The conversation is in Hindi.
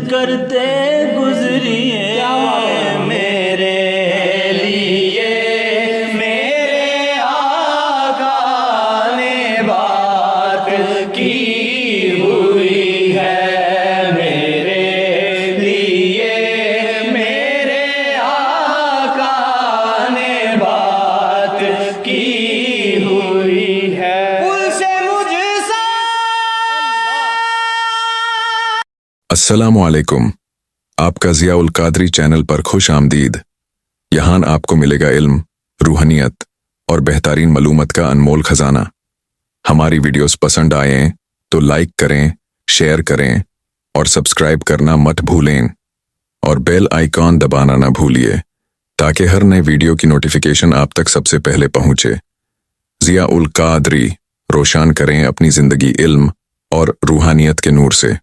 करते गुजरिए मेरे लिए। मेरे आका ने बात की हुई है मेरे लिए। मेरे आका ने बात की हुई है। अस्सलामुअलैकुम। आपका ज़िया उल कादरी चैनल पर खुश आमदीद। यहाँ आपको मिलेगा इल्म, रूहानियत और बेहतरीन मालूमात का अनमोल खजाना। हमारी वीडियोस पसंद आए तो लाइक करें, शेयर करें और सब्सक्राइब करना मत भूलें और बेल आइकॉन दबाना ना भूलिए ताकि हर नए वीडियो की नोटिफिकेशन आप तक सबसे पहले पहुंचे। ज़िया उल कादरी रोशन करें अपनी जिंदगी इल्म और रूहानियत के नूर से।